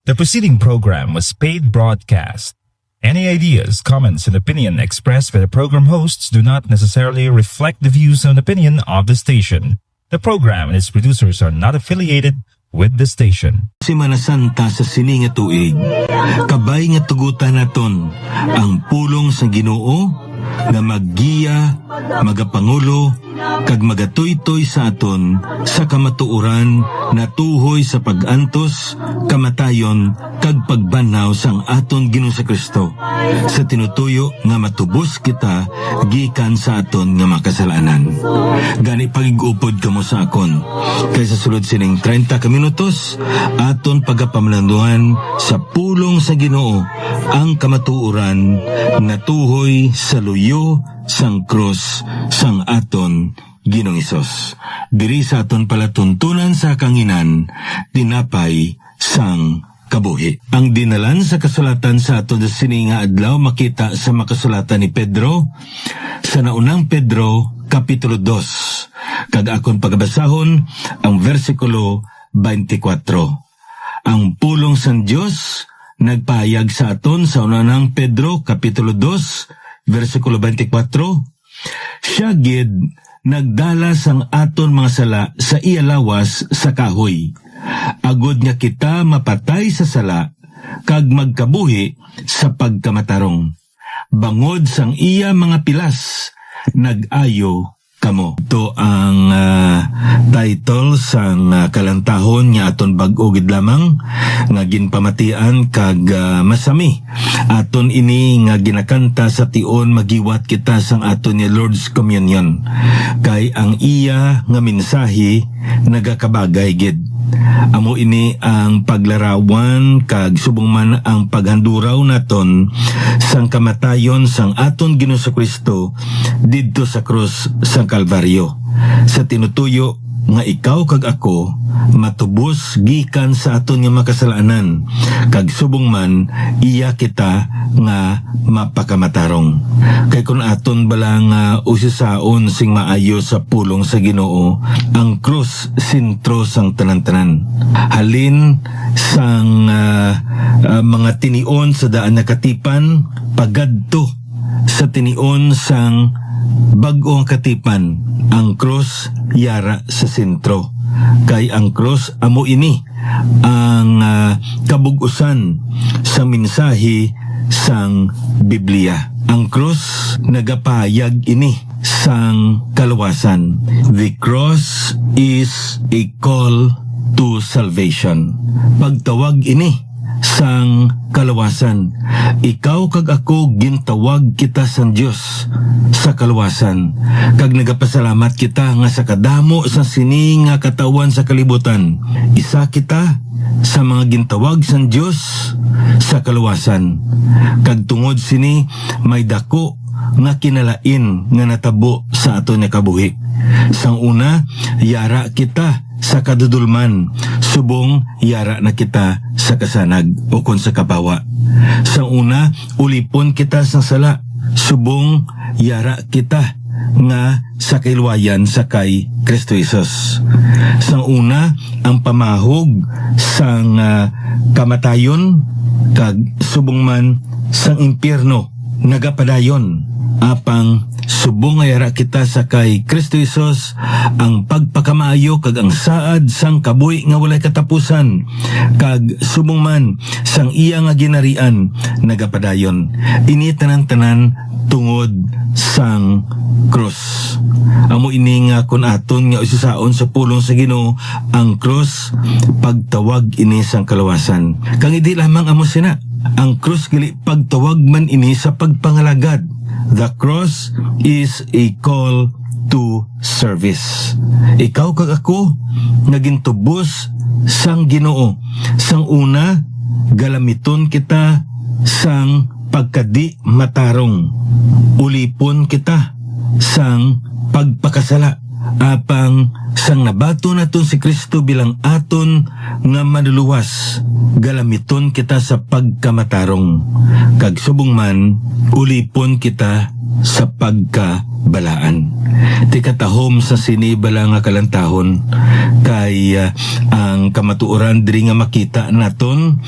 The preceding program was paid broadcast. Any ideas, comments, and opinion expressed by the program hosts do not necessarily reflect the views and opinion of the station. The program and its producers are not affiliated with the station. Semana Santa sa sini nga tuig, kabay nga tugutan naton ang pulong sa Ginoo nga maggiya, magapangulo, kag magatuytoy sa aton sa kamatuoran na tuhoy sa pag-antos, kamatayon, kag pagbanaw sang aton Ginoo sa Kristo sa tinutuyo nga matubos kita gikan sa aton nga makasalanan. Gani pagigupod kamo sa akon kay sa sulod sining 30 ka minutos aton pagapamlanduan sa pulong sa Ginoo ang kamatuoran na tuhoy sa luyo sang krus sang aton Ginoong Hesus. Diri sa aton palatuntunan sa kanginan, tinapay sang kabuhi. Ang dinalan sa kasulatan sa aton sa sininga adlaw makita sa makasulatan ni Pedro sa naunang Pedro Kapitulo 2. Kag akon pagabasahon ang versikulo 24. Ang pulong sang Dios nagpahayag sa aton sa unang Pedro Kapitulo 2 versikulo 24. Siya gid nagdala sang aton mga sala sa iya lawas sa kahoy. Agod nga kita mapatay sa sala, kag magkabuhi sa pagkamatarong. Bangod sang iya mga pilas, nag-ayo kamo. Ito ang title sang kalantahon nga aton bag-o gid lamang nga ginpamatian kag masami. Aton ini nga ginakanta sa tion magiwat kita sang aton ni Lord's Communion. Kay ang iya nga mensahe nagakabagay gid. Amo ini ang paglarawan kag subong man ang paghanduraw naton sang kamatayon sang aton Ginoo sa Kristo didto sa krus sang Kalbaryo. Sa tinutuyo nga ikaw kag ako matubos gikan sa aton nga makasalanan kag subong man iya kita nga mapakamatarong. Kay kun aton balang usisaon sing maayo sa pulong sa Ginoo, ang krus sentro sang tanan-tanan. Halin sang mga tinion sa daan na katipan pagadto sa tinion sang bag-ong katipan, ang krus yara sa sentro. Kay ang krus amo ini ang kabug-usan sa mensahe sang Biblia. Ang krus nagapahayag ini sang kaluwasan. The cross is a call to salvation. Pagtawag ini sang kaluwasan. Ikaw kag ako gintawag kita sang Dios sa kaluwasan. Kag nagapasalamat kita nga sa kadamo sa sini nga katawan sa kalibutan. Isa kita sa mga gintawag sang Dios sa kaluwasan. Kag tungod sini may dako nga kinalain nga natabo sa aton nga kabuhi. Sang una, yara kita sa kadudulman, subong yara na kita sa kasanag o kon sa kapawa. Sang una, ulipon kita sa sala, subong yara kita nga sa kailwayan sa kay Kristo Jesus. Sang una, ang pamahog sang kamatayon kag subong man sang impyerno nagapadayon. Apang subong nga yara kita sa kay Kristo Jesus ang pagpakamaayo kag ang saad sang kabuhi nga walay katapusan kag subong man sang iya nga ginarian nagapadayon. Ini tanan-tanan tungod sang krus. Amo ini nga kun aton nga usisaon sa pulong sa Ginoo, ang krus pagtawag ini sang kaluwasan. Kang idi lamang amo sina, ang krus gali pagtawag man ini sa pagpangalagad. The cross is a call to service. Ikaw kag ako nagintubos sang Ginoo. Sang una, galamiton kita sang pagkadi matarong. Ulipon kita sang pagpakasala. Apang sang nabato naton si Kristo bilang aton nga manluluwas, galamiton kita sa pagkamatarong. Kag subong man, ulipon kita sa pagka balaan. Ti katahom sa sinibala nga kalantahon kay ang kamatuoran diri nga makita naton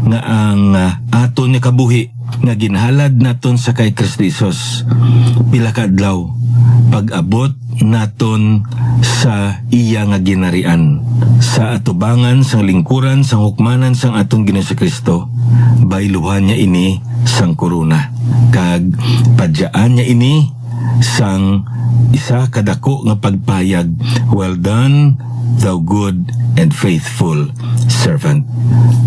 nga ang aton nga kabuhi nga ginhalad naton sa kay Kristo Jesus pila ka adlaw pag-abot naton sa iya nga ginarian sa atubangan sang lingkuran sang hukmanan sang aton Ginoong Kristo bayluhan niya ini sang korona kag padyaan niya ini sang isa kadako nga pagpayag, well done, thou good and faithful servant.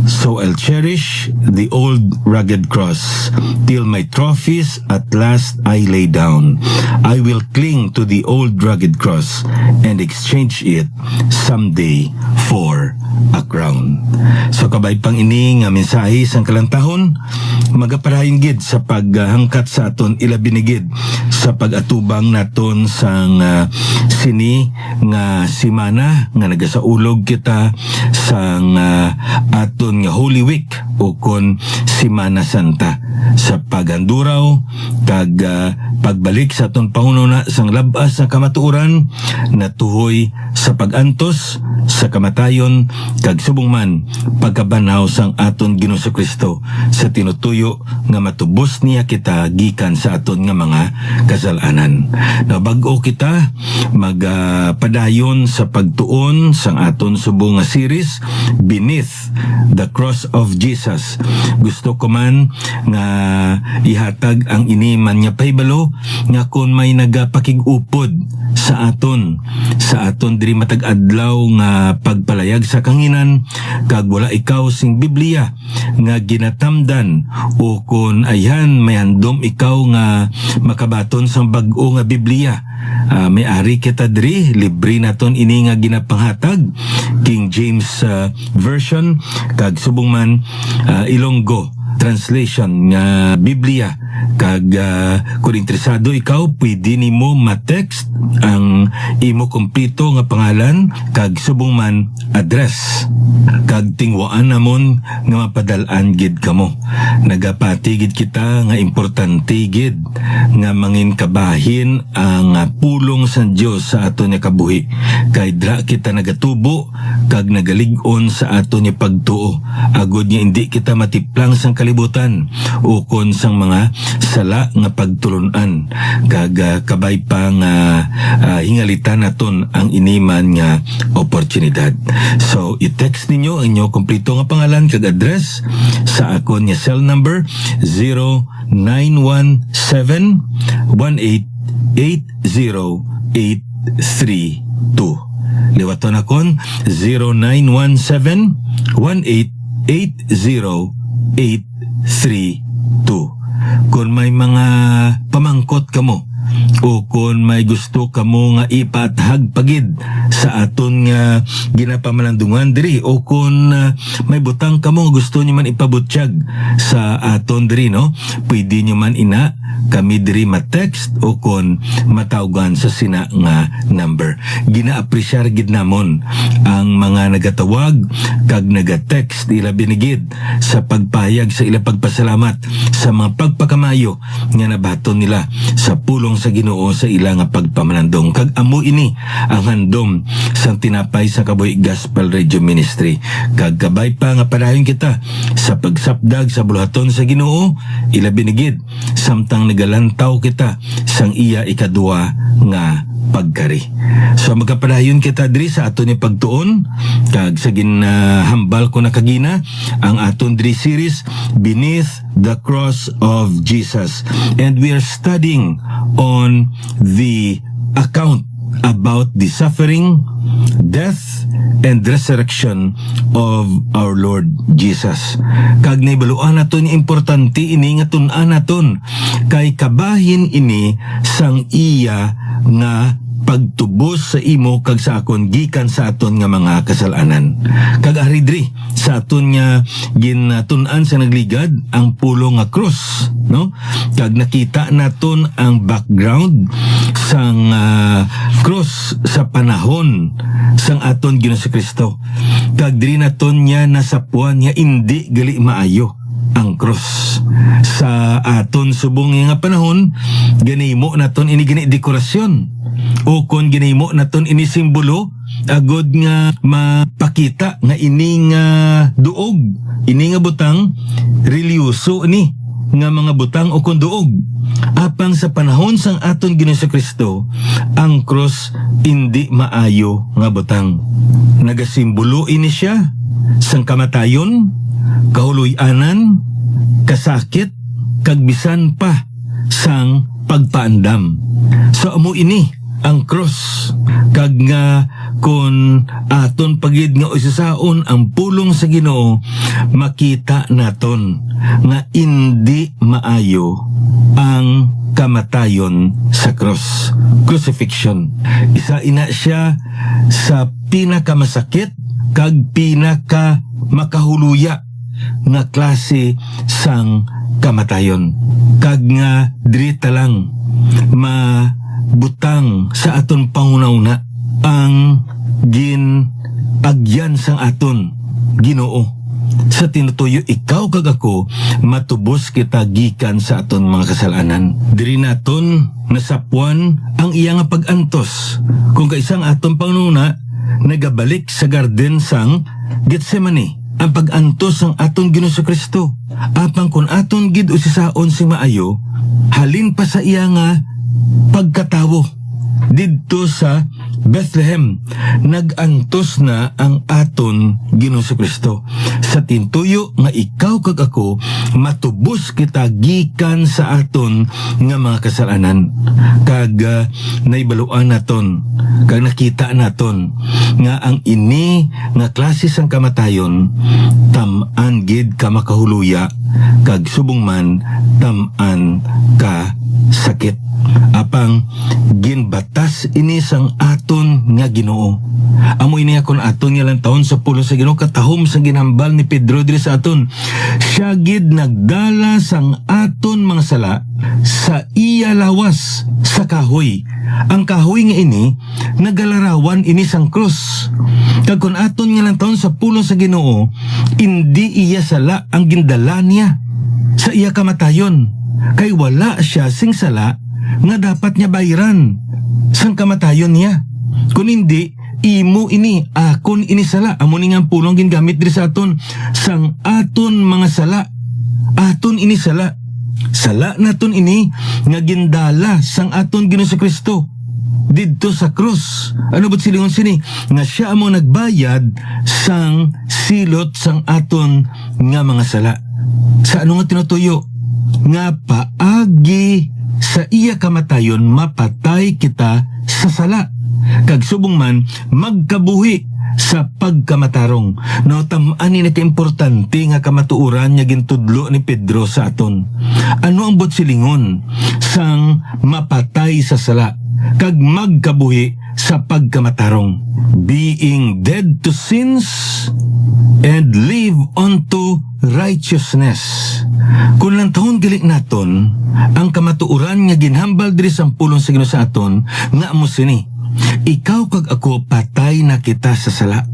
So I'll cherish the old rugged cross till my trophies at last I lay down. I will cling to the old rugged cross and exchange it someday for a crown. So kabay pang ini nga mensahe sang kalantahon magaparayon gid sa paghangkat sa aton ilabinigid sa pag-atubang naton sang sini nga simana nga nagasaulog kita sang aton nga Holy Week o kon Simana Santa sa paganduraw kag pagbalik sa aton pangununa sang labas sa kamatuoran natuhoy sa pagantos sa kamatayon kag subong man pagkabanaw sang aton Ginoong Kristo sa tinutuyo nga matubos niya kita gikan sa aton nga mga kasalanan. Na bag-o kita magpadayon sa pagtuon sang aton subong nga series Beneath the Cross of Jesus. Gusto ko man nga ihatag ang iniman nga pahibalo nga kung may nagapakig-upod sa aton diri matag adlaw nga pagpalayag sa kanginan kag wala ikaw sing Biblia nga ginatamdan o kun ayan may handom ikaw nga makabaton sa bag-o nga Biblia may ari kita diri libre naton ini nga ginapanghatag King James version kag subong man Ilonggo translation nga Biblia kag kung interesado ikaw pwede nimo ma-text ang imo kompleto nga pangalan kag subong man address kag tingwaan namon nga mapadalan gid kamo nagapatigid kita nga importante gid nga mangin kabahin ang pulong sa Dios sa aton nga kabuhi kay dra kita nagatubo kag nagalig-on sa aton nga pagtuo agud nga indi kita matiplang sang kalibutan o kon sang mga sala nga pagtulunan kag kabay pa nga hingalitan naton ang iniman nga oportunidad. So i-text ninyo ang inyo kompleto nga pangalan kag address sa akon nga cell number 0917-1880-832. Liwaton akon 0917-1880-832. Kung may mga pamangkot kamo o kung may gusto kamo nga ipatahag pagid sa aton nga ginapamalandungan diri o kung may butang kamo gusto nyo man ipabutsyag sa aton diri no pwede nyo man ina kami diri ma-text o kung matawgan sa sina nga number. Gina-appreciate gid namon ang mga nagatawag kag nagatext ila binigid sa pagpayag sa ila pagpasalamat sa mga pagpakamayo nga nabaton nila sa pulong sa Ginoo sa ila nga pagpamalandong kag amo ini ang handom sang tinapay sa Kabuhi Gospel Radio Ministry kag kabay pa nga padayon kita sa pagsapdag sa buluhaton sa Ginoo ila binigid samtang nagalantaw kita sang iya ikadua nga pagkari. So magkapadayon kita diri sa aton ni pagtuon kag sa ginhambal ko na kagina ang aton diri series Beneath the Cross of Jesus and we are studying on the account about the suffering, death, and resurrection of our Lord Jesus. Kag naibaluan naton importante ini nga tun-an naton kay kabahin ini sang iya nga pagtubos sa imo kag sa akon gikan sa aton nga mga kasalanan. Kag aridri sa aton nga ginatun-an sa nagligad ang pulong nga cross, no? Kag nakita naton ang background sang cross sa panahon sang aton Ginoong Kristo. Kag diri naton nya nasapuan nga indi gali maayo ang cross. Sa aton subong nga panahon, ganimo naton ini gani dekorasyon. O kon ginahimo naton ini simbolo agod nga mapakita nga ini nga duog, ini nga butang relyoso ni nga mga butang o kon duog. Apang sa panahon sang aton Ginoong Kristo, ang cross hindi maayo nga butang. Nagasimbolo ini siya sang kamatayon, kahuluy-anan, kasakit, kagbisan pa sang pagpaandam. So amo ini ang cross, kag nga kon aton pagid nga isasaon ang pulong sa Ginoo, makita naton nga indi maayo ang kamatayon sa cross, crucifixion. Isa ina siya sa pinakamasakit kag pinaka makahuluya nga klase sang kamatayon. Kag nga drita lang mabutang sa aton pangunauna ang agyan sang aton Ginoo. Sa tinutuyo ikaw kag ako, matubos kita gikan sa aton mga kasalanan. Diri naton nasapuan ang iya nga pag-antos kung kaisang aton pangununa nagabalik sa garden sang Getsemani. Ang pag-antos ang aton Ginoong Kristo, apang kun aton gid usisaon si maayo, halin pa sa iya nga pagkatawo didto sa Bethlehem, nag-antos na ang aton Ginoong Kristo. Sa tintuyo nga ikaw kag ako, matubos kita gikan sa aton nga mga kasalanan. Kag naibaluan naton, kag nakita naton nga ang ini nga klase sang kamatayon, tam-an gid ka makahuluya, kag subong man tam-an ka sakit. Apang ginbatas ini sang aton nga Ginoo. Amo ini akon aton nga lang taon sa pulo sa Ginoo, katahom sang ginhambal ni Pedro diri sa aton. Siya gid nagdala sang aton mga sala sa iya lawas sa kahoy. Ang kahoy nga ini nagalarawan ini sang krus. Kag kun aton nga lang taon sa pulo sa Ginoo, indi iya sala ang gindala niya sa iya kamatayon, kay wala siya sing sala nga dapat niya bayaran sang kamatayon niya. Kung hindi, imo ini, akon ini sala. Amo ni nga pulong gingamit diri sa aton sang aton mga sala. Aton ini sala. Sala naton ini nga gindala sang aton Ginoong Kristo didto sa krus. Ano ba't silingon sini? Nga siya amo nagbayad sang silot sang aton nga mga sala. Sa ano nga tinutuyo? Nga paagi sa iya kamatayon mapatay kita sa sala, kag subong man magkabuhi sa pagkamatarong. No, tam-ani na kaimportante nga kamatuoran nga gintudlo ni Pedro sa aton. Ano ang botsilingon sang mapatay sa sala kag magkabuhi sa pagkamatarong? Being dead to sins and live unto righteousness. Kung lang taon gilik naton, ang kamatuoran nga ginhambal diri sang pulong sa Ginoo sa aton, nga amo sini, ikaw kag ako patay na kita sa sala.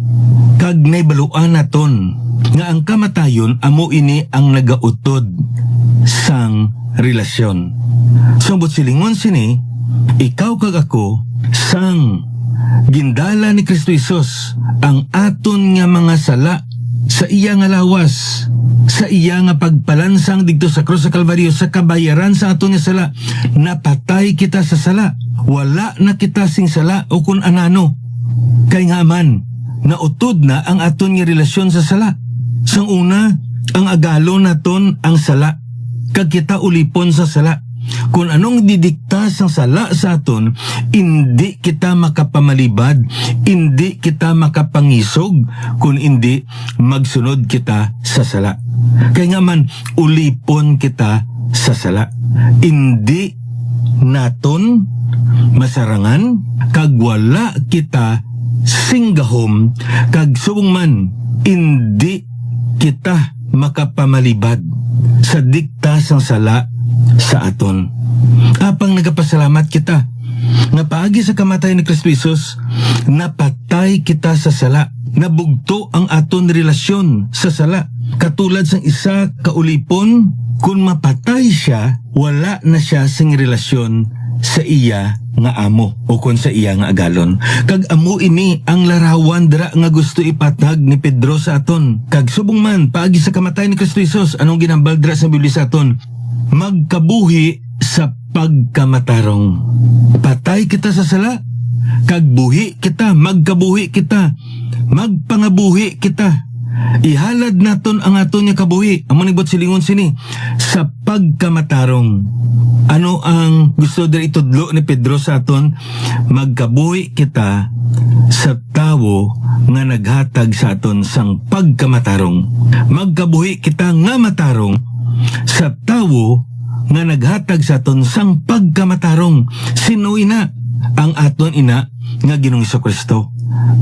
Kag naibaluan naton nga ang kamatayon amo ini ang nagautod sang relasyon. Sumbot silingon sini, ikaw kag ako sang gindala ni Kristo Jesus ang aton nga mga sala sa iya nga lawas, sa iya nga pagpalansang digto sa krus sa Kalbaryo, sa kabayaran sa aton nga sala. Napatay kita sa sala, wala na kita sing sala o kun anano, kay nga man nautod na ang aton nga relasyon sa sala. Sang una, ang agalo naton ang sala, kag kita ulipon sa sala. Kung anong didikta sang sala sa aton, hindi kita makapamalibad, hindi kita makapangisog, kung hindi magsunod kita sa sala. Kaya nga man, ulipon kita sa sala. Hindi naton masarangan, kag wala kita singgahom, kag subong man, hindi kita makapamalibad sa dikta sang sala sa aton. Apang nagapasalamat kita nga paagi sa kamatay ni Kristo Jesus, napatay kita sa sala, nabugto ang aton relasyon sa sala. Katulad sang isa kaulipon, kung mapatay siya, wala na siya sing relasyon sa iya nga amo o kon sa iya nga agalon. Kag amo ini ang larawan dira nga gusto ipatag ni Pedro sa aton. Kag subong man paagi sa kamatay ni Kristo Jesus, anong ginambal dira sa Biblia sa aton? Magkabuhi sa pagkamatarong. Patay kita sa sala, kag buhi kita, magkabuhi kita, magpangabuhi kita. Ihalad naton ang aton nga kabuhi. Amo nibot silingon sini sa pagkamatarong. Ano ang gusto diri itudlo ni Pedro sa aton? Magkabuhi kita sa tawo nga naghatag sa aton sang pagkamatarong. Magkabuhi kita nga matarong sa tawo nga naghatag sa aton sang pagkamatarong. Sino ina? Ang aton ina nga Ginoong Kristo.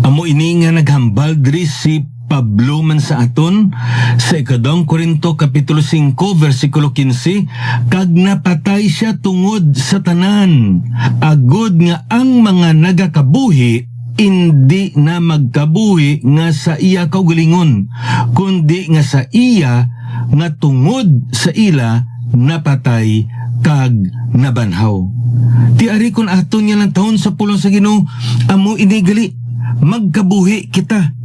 Amo ini nga naghambal diri si Pablo man sa aton sa 2 Korinto kapitulo 5 versikulo 15, kag napatay siya tungod sa tanan, agod nga ang mga nagakabuhi hindi na magkabuhi nga sa iya kaugalingon, kundi nga sa iya nga tungod sa ila napatay kag nabanhaw. Tiari kun aton nga lang taon sa pulong sa Ginoo, amo inigali magkabuhi kita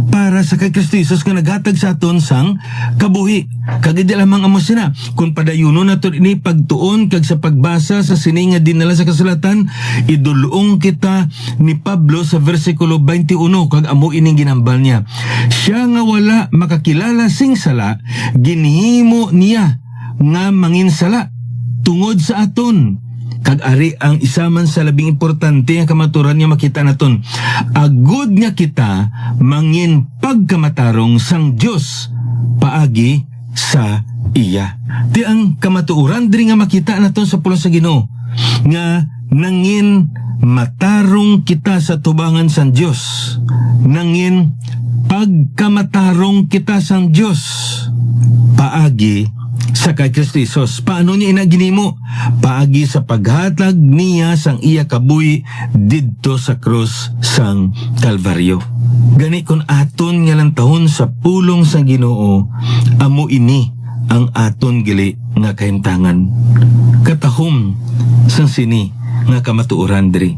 para sa kay Kristo Jesus nga naghatag sa aton sang kabuhi. Kag di lamang amo sina, kung padayunon naton ini pagtuon kag sa pagbasa sa sini nga dinala sa kasulatan, idulong kita ni Pablo sa versikulo 21 kag amo ining ginambal niya. Siya nga wala makakilala sing sala, ginhimo niya nga manginsala tungod sa aton. Kag ari ang isa man sa labing importante nga kamaturan nga makita naton. Agud nga kita mangin pagkamatarong sang Dios paagi sa iya. Ti ang kamatuoran diri nga makita naton sa pulong sa Ginoo nga nangin matarong kita sa tubangan sang Dios. Nangin pagkamatarong kita sang Dios paagi sa kay Kristo Jesus. Paano niya inaginimo? Paagi sa paghatag niya sang iya kabuhi didto sa krus sang Kalbaryo. Gani kun aton nga lang tahon sa pulong sang Ginoo, amo ini ang aton gili nga kahimtangan. Katahom sang sini nga kamatuoran diri.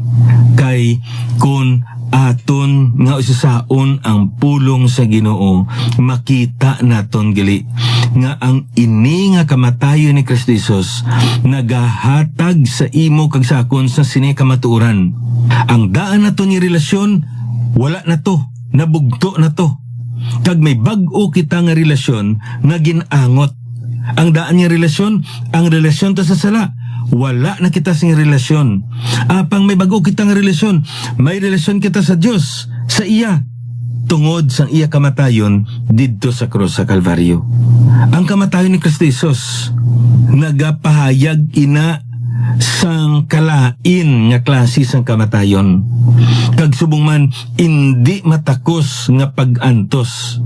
Kay kun aton nga usasaon ang pulong sa Ginoo, makita naton gali nga ang ini nga kamatayon ni Kristo Jesus nagahatag sa imo kag sa akon sa sini kamatuoran. Ang daan naton ni relasyon wala na to, nabugto na to. Kag may bag-o kita nga relasyon nga ginangot. Ang daan niya relasyon, ang relasyon to sa sala. Wala na kita sing relasyon. Apang may bago kitang relasyon, may relasyon kita sa Dios, sa iya, tungod sang iya kamatayon didto sa krus sa Kalbaryo. Ang kamatayon ni Kristo Jesus nagapahayag ina sang kalain nga klase sang kamatayon. Kag subong man indi matakos nga pag-antos.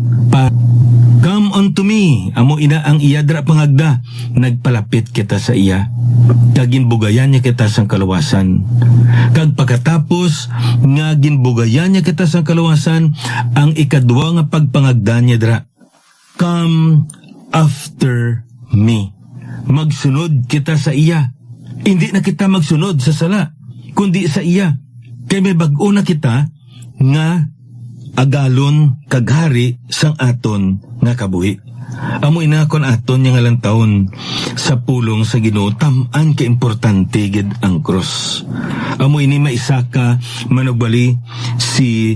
Come unto me, amo ina ang iyadra pangagda, nagpalapit kita sa iya. Kag ginbugayan niya kita sang kaluwasan. Kag pagkatapos nga ginbugayan niya kita sang kaluwasan, ang ikadwa nga pagpangagda niya dra. Come after me. Magsunod kita sa iya. Hindi na kita magsunod sa sala, kundi sa iya. Kay may bag-o na kita nga agalon kaghari sang aton nga kabuhi. Amo ina kon aton nga lang taon sa pulong sa Ginoo, tam-an ka importante gid ang cross. Amo ini maisaka manugbali si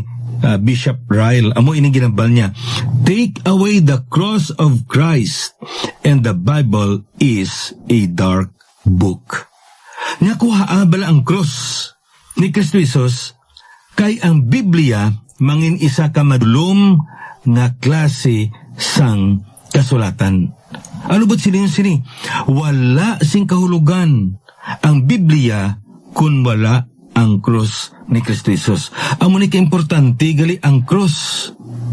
Bishop Ryle. Amo ini ginambal niya, take away the cross of Christ and the Bible is a dark book. Nga kuha bala ang cross ni Kristo Jesus kay ang Biblia mangin isa ka madulom nga klase sang kasulatan. Ano ba't sini? Wala sing kahulugan ang Biblia kung wala ang cross ni Kristo Jesus. Amo ni ka-importante gali ang cross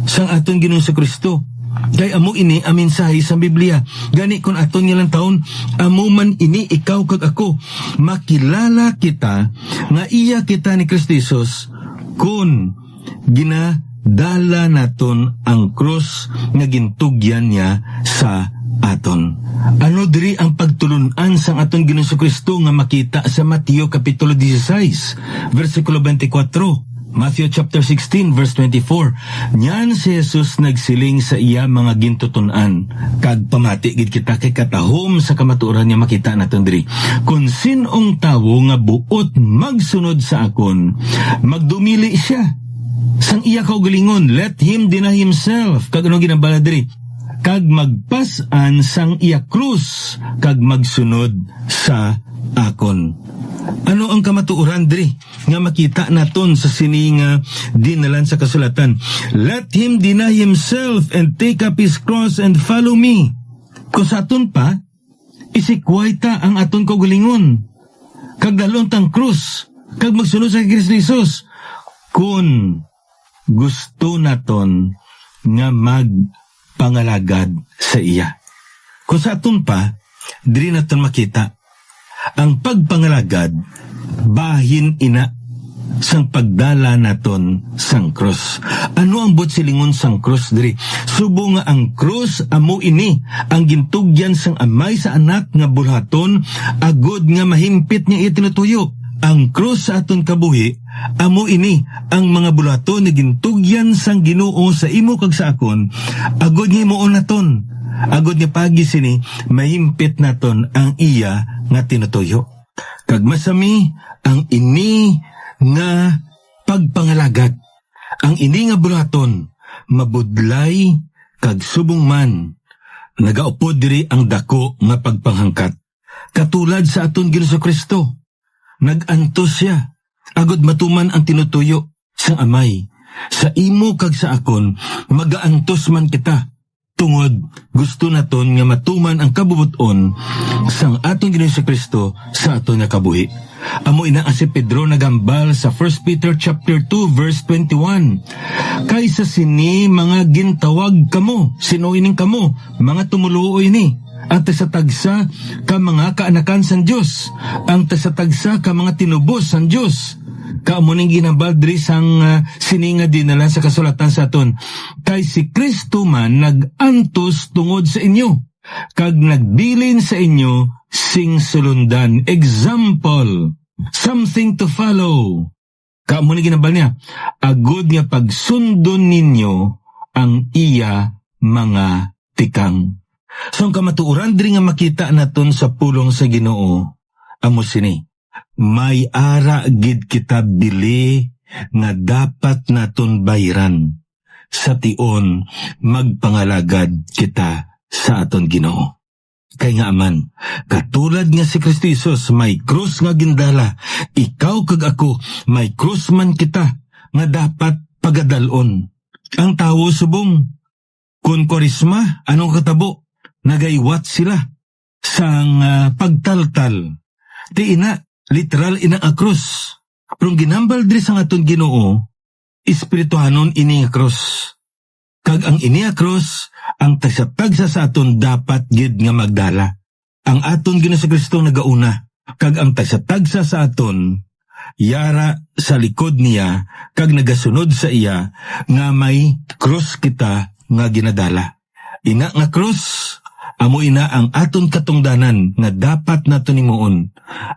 sang aton Ginoong Kristo. Kay amo ini ang mensahe sa Biblia. Gani kung aton nga lang taon, amo man ini ikaw kag ako. Makilala kita nga iya kita ni Kristo Jesus kung dala naton ang krus nga gintugyan niya sa aton. Ano diri ang pagtulunan sang aton Ginoong Kristo nga makita sa Mateo kapitulo 16 versikulo 24. Matthew chapter 16 verse 24. Nyan si Jesus nagsiling sa iya mga gintutunan kag pamati gid kita kay katahom sa kamatuoran niya makita naton diri. Kung sinong tawo nga buot magsunod sa akon, magdumili siya sang iya kaugalingon, let him deny himself. Kag ano ginabala diri? Kag magpas-an sang iya krus kag magsunod sa akon. Ano ang kamatuoran diri nga makita naton sa sining dinalan sa kasulatan? Let him deny himself and take up his cross and follow me. Kung sa aton pa, isikwaita ang aton kaugalingon. Kag dalon tang krus kag magsunod sa Kristo Jesus. Kung gusto naton nga magpangalagad sa iya. Kung sa aton pa, diri naton makita ang pagpangalagad bahin ina sang pagdala naton sang krus. Ano ang silingon sang krus diri? Subo nga ang krus amo ini ang gintugyan sang amay sa anak nga bulhaton agod nga mahimpit niya itinutuyo. Ang krus sa aton kabuhi amo ini ang mga bulhaton na gintugyan sang Ginoo sa imo kag sa akon agod nga himuon naton. Agod niya pagi sini, mahimpit naton ang iya nga tinutuyo. Kag masami ang ini nga pagpangalagad. Ang ini nga bulaton, mabudlay kag subong man. Nagaupod diri ang dako nga pagpanghangkat. Katulad sa aton Ginoong Kristo, nagantos siya. Agod matuman ang tinutuyo sa amay. Sa imo kag sa akon, magaantos man kita. Tungod, gusto naton nga matuman ang kabubuton sang atong Ginoong Kristo sa aton nga kabuhi. Amo ina si Pedro nagambal sa 1 Peter chapter 2 verse 21. Kaysa sini mga gintawag kamo, sino ining kamo? Mga tumuluo ini. Ang tasatagsa ka mga kaanakan sang Dios, ang tasatagsa ka mga tinubos sang Dios. Kaamo ning ginambal diri sang sininga dinala sa kasulatan sa aton. Kay si Kristo man nag-antos tungod sa inyo, kag nagbilin sa inyo sing sulundan. Example, something to follow. Kaamo ning ginambal niya, agud nga pagsundon ninyo ang iya mga tikang. So ang kamatuoran diri nga makita naton sa pulong sa Ginoo, amo sini. May ara gid kita bili nga dapat naton bayran sa tion magpangalagad kita sa aton Ginoo. Kay nga aman, katulad nga si Kristo Jesus may krus nga gindala, ikaw kag ako may krus man kita nga dapat pagadalon. Ang tawo subong, kun korisma, anong katabo? Nagaiwat sila sang pagtaltal. Di ina, literal ina a krus. Pero ginambal diri sang aton Ginoo, espirituhanon ini a krus. Kag ang ini a krus, ang tagsatagsa sa aton dapat gid nga magdala. Ang aton Ginoong Kristo nagauna, kag ang tagsatagsa sa aton yara sa likod niya, kag nagasunod sa iya nga may krus kita nga ginadala. Ina nga krus, amo ina ang aton katungdanan nga dapat naton himuon,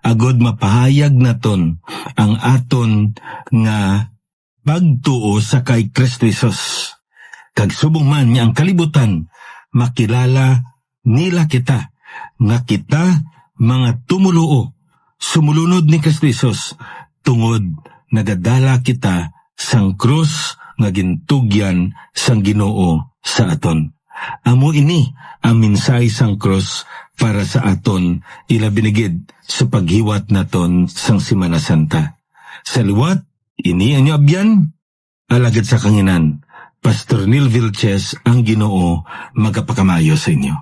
agod mapahayag naton ang aton nga pagtuo sa kay Kristo Jesus. Kag subong man niya ang kalibutan, makilala nila kita, nga kita mga tumuluo, sumulunod ni Kristo Jesus, tungod nagadala kita sang krus nga gintugyan sang Ginoo sa aton. Amo ini ang minsay sang krus para sa aton ilabinigid sa paghiwat naton sang Semana Santa. Sa liwat, ini ang abyan, alagad sa kanginan. Pastor Neil Vilches ang Ginoo magapakamayo sa inyo.